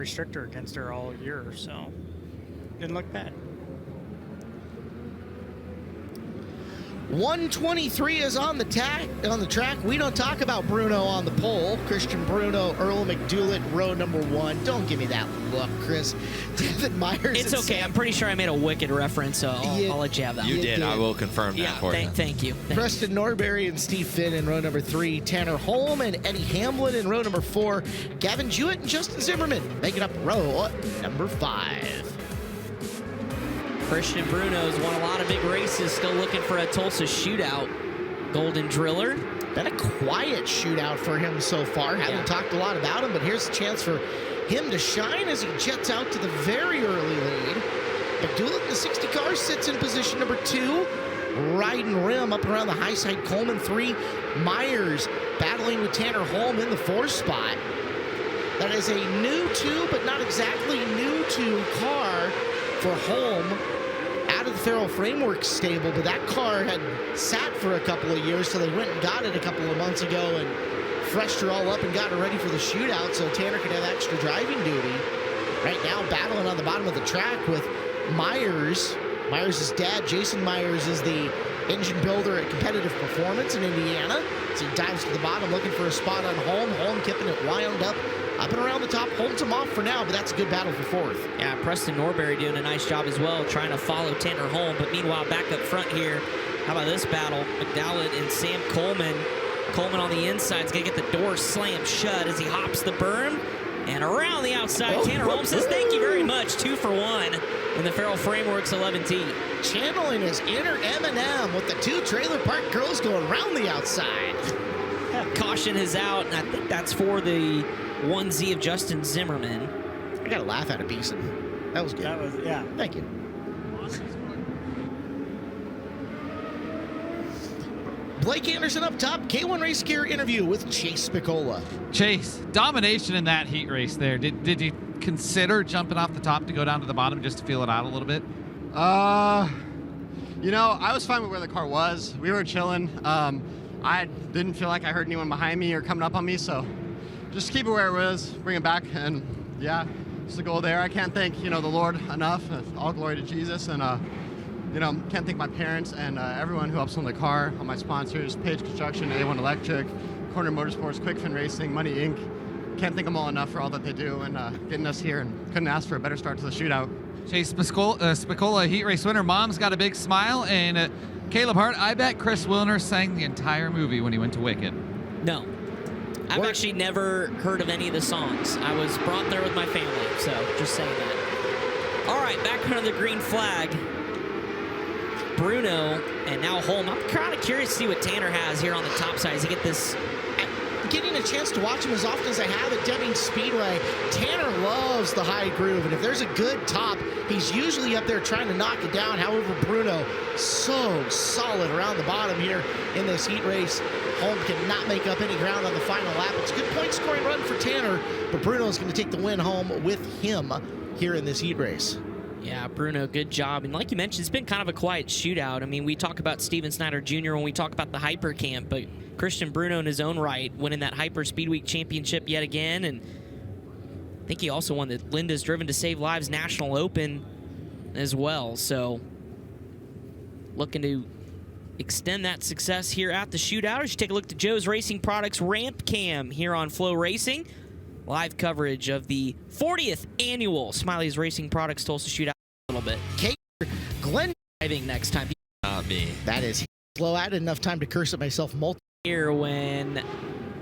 restrictor against her all year, so didn't look bad. 123 is on the track. We don't talk about Bruno on the pole. Christian Bruno, Earl McDoulet, row number 1. Don't give me that look, Chris. David Myers. It's okay. I'm pretty sure I made a Wicked reference, so I'll let you have that. You did. I will confirm that for you. Thank you. Preston Norbury and Steve Finn in row number 3. Tanner Holm and Eddie Hamlin in row number 4. Gavin Jewett and Justin Zimmerman making up row number 5. Christian Bruno's won a lot of big races, still looking for a Tulsa Shootout Golden Driller. Been a quiet shootout for him so far. Haven't talked a lot about him, but here's a chance for him to shine as he jets out to the very early lead. McDoulet in the 60 car sits in position number 2. Riding rim up around the high side. Coleman 3. Myers battling with Tanner Holm in the 4th spot. That is a new to, but not exactly new to car for Holm. Out of the Farrell Framework stable, but that car had sat for a couple of years, so they went and got it a couple of months ago and freshed her all up and got her ready for the shootout so Tanner could have extra driving duty. Right now, battling on the bottom of the track with Myers. Myers' dad, Jason Myers, is the engine builder at Competitive Performance in Indiana. So he dives to the bottom looking for a spot on Holm. Holm keeping it wound up and around the top. Holds him off for now, but that's a good battle for 4th. Yeah, Preston Norbury doing a nice job as well, trying to follow Tanner Holm. But meanwhile, back up front here, how about this battle? McDowell and Sam Coleman. Coleman on the inside is going to get the door slammed shut as he hops the berm. And around the outside, Tanner Holm says, thank you very much. 2 for 1 in the Farrell Frameworks 11T. Channeling his inner Eminem with the 2 trailer park girls going around the outside. Caution is out, and I think that's for the 1Z of Justin Zimmerman. I got to laugh at it, Beeson. That was good. That was, yeah. Thank you. Blake Anderson up top, K1 Race Gear interview with Chase Spicola. Chase, domination in that heat race there. Did you consider jumping off the top to go down to the bottom just to feel it out a little bit? You know, I was fine with where the car was. We were chilling. I didn't feel like I heard anyone behind me or coming up on me, so just keep it where it was, bring it back, and yeah, it's the goal there. I can't thank, the Lord enough. All glory to Jesus, and can't thank my parents and everyone who helps on the car, all my sponsors, Page Construction, A1 Electric, Corner Motorsports, Quickfin Racing, Money Inc. Can't thank them all enough for all that they do and getting us here, and couldn't ask for a better start to the shootout. Chase Spicola, heat race winner. Mom's got a big smile, and Caleb Hart, I bet Chris Wilner sang the entire movie when he went to Wicked. No. I've actually never heard of any of the songs. I was brought there with my family, so just saying that. All right, back under the green flag. Bruno and now Holm. I'm kind of curious to see what Tanner has here on the top side. Does he get this? Getting a chance to watch him as often as I have at Deming Speedway, Tanner loves the high groove, and if there's a good top, he's usually up there trying to knock it down. However, Bruno, so solid around the bottom here in this heat race. Holm cannot make up any ground on the final lap. It's a good point-scoring run for Tanner, but Bruno's going to take the win home with him here in this heat race. Yeah, Bruno, good job. And like you mentioned, it's been kind of a quiet shootout. I mean, we talk about Steven Snyder Jr. when we talk about the Hyper Camp, but Christian Bruno in his own right winning that Hyper Speed Week Championship yet again. And I think he also won the Linda's Driven to Save Lives National Open as well. So looking to extend that success here at the shootout. As you take a look at Joe's Racing Products Ramp Cam here on Flow Racing. Live coverage of the 40th annual Smiley's Racing Products Tulsa Shootout a little bit. Glenn driving next time. Not me. That is slow. I had enough time to curse at myself multiple. Here when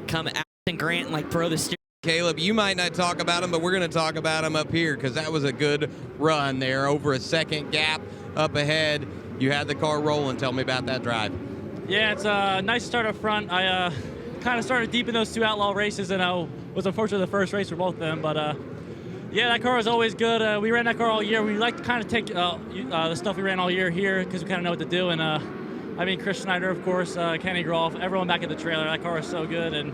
come Allison Grant and throw the steering. Caleb, you might not talk about him, but we're going to talk about him up here because that was a good run there. Over a second gap up ahead. You had the car rolling. Tell me about that drive. Yeah, it's a nice start up front. I kind of started deep in those 2 outlaw races, and I was unfortunately the first race for both of them. But yeah, that car was always good. We ran that car all year. We like to kind of take the stuff we ran all year here because we kind of know what to do. And Chris Snyder, of course, Kenny Groff, everyone back at the trailer. That car is so good, and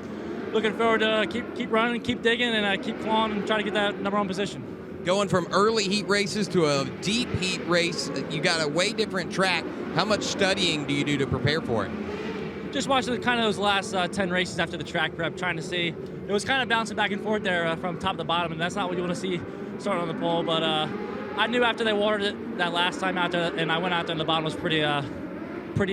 looking forward to keep running, keep digging, and keep clawing and try to get that #1 position. Going from early heat races to a deep heat race, you got a way different track. How much studying do you do to prepare for it? just watching kind of those last 10 races after the track prep, trying to see. It was kind of bouncing back and forth there from top to bottom, and that's not what you want to see starting on the pole. But I knew after they watered it that last time out there, and I went out there and the bottom was pretty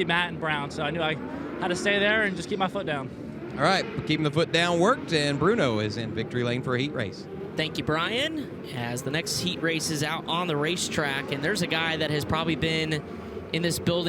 matte and brown, so I knew I had to stay there and just keep my foot down. All right, keeping the foot down worked, and Bruno is in victory lane for a heat race. Thank you, Brian. As the next heat race is out on the racetrack, and there's a guy that has probably been in this building